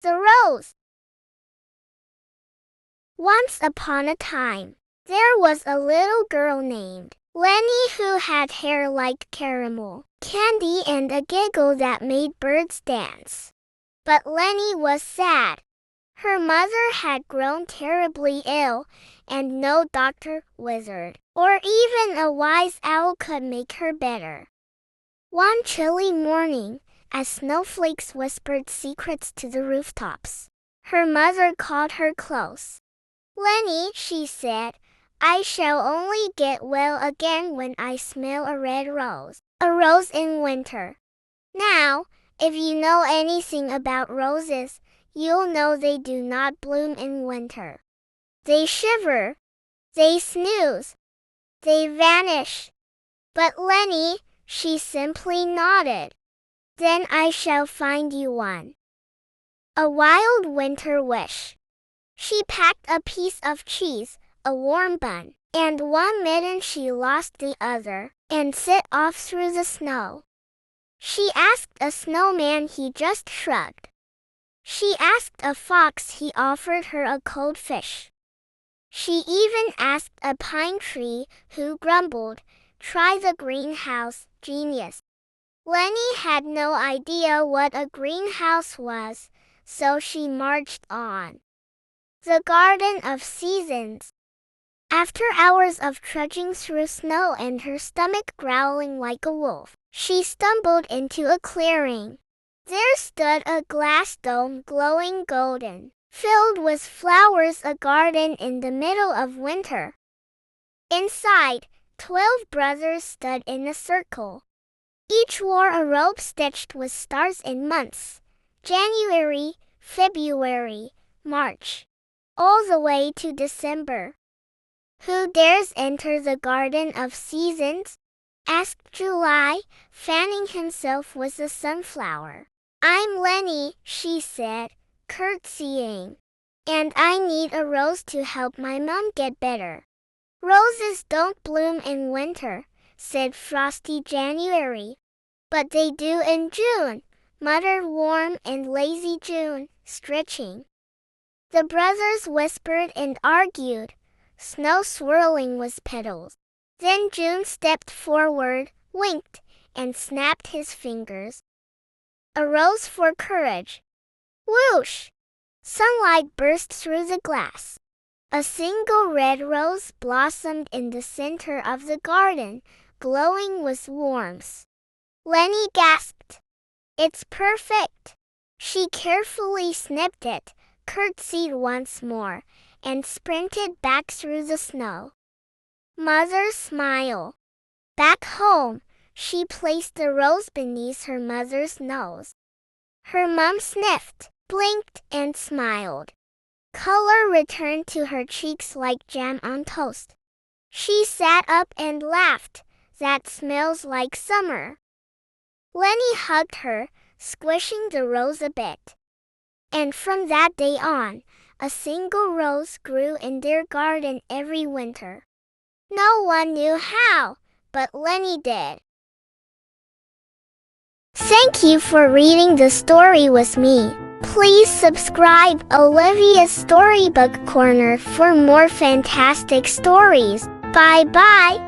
The Rose. Once upon a time, there was a little girl named Leni who had hair like caramel candy and a giggle that made birds dance. But Leni was sad. Her mother had grown terribly ill, and no doctor, wizard, or even a wise owl could make her better. One chilly morning, as snowflakes whispered secrets to the rooftops, her mother called her close. "Leni," she said, "I shall only get well again when I smell a red rose, a rose in winter." Now, if you know anything about roses, you'll know they do not bloom in winter. They shiver, they snooze, they vanish. But Leni, she simply nodded. "Then I shall find you one." A wild winter wish. She packed a piece of cheese, a warm bun, and one mitten. She lost the other, and set off through the snow. She asked a snowman, he just shrugged. She asked a fox, he offered her a cold fish. She even asked a pine tree, who grumbled, "Try the greenhouse, genius." Leni had no idea what a greenhouse was, so she marched on. The Garden of Seasons. After hours of trudging through snow and her stomach growling like a wolf, she stumbled into a clearing. There stood a glass dome glowing golden, filled with flowers, a garden in the middle of winter. Inside, 12 brothers stood in a circle. Each wore a robe stitched with stars in months: January, February, March, all the way to December. "Who dares enter the Garden of Seasons?" asked July, fanning himself with a sunflower. "I'm Leni," she said, curtsying. "And I need a rose to help my mom get better." "Roses don't bloom in winter," said frosty January. "But they do in June," muttered warm and lazy June, stretching. The brothers whispered and argued, snow swirling with petals. Then June stepped forward, winked, and snapped his fingers. "A rose for courage." Whoosh! Sunlight burst through the glass. A single red rose blossomed in the center of the garden, glowing with warmth. Leni gasped. "It's perfect." She carefully snipped it, curtsied once more, and sprinted back through the snow. Mother's smile. Back home, she placed the rose beneath her mother's nose. Her mom sniffed, blinked, and smiled. Color returned to her cheeks like jam on toast. She sat up and laughed. "That smells like summer." Leni hugged her, squishing the rose a bit. And from that day on, a single rose grew in their garden every winter. No one knew how, but Leni did. Thank you for reading the story with me. Please subscribe Olivia's Storybook Corner for more fantastic stories. Bye-bye.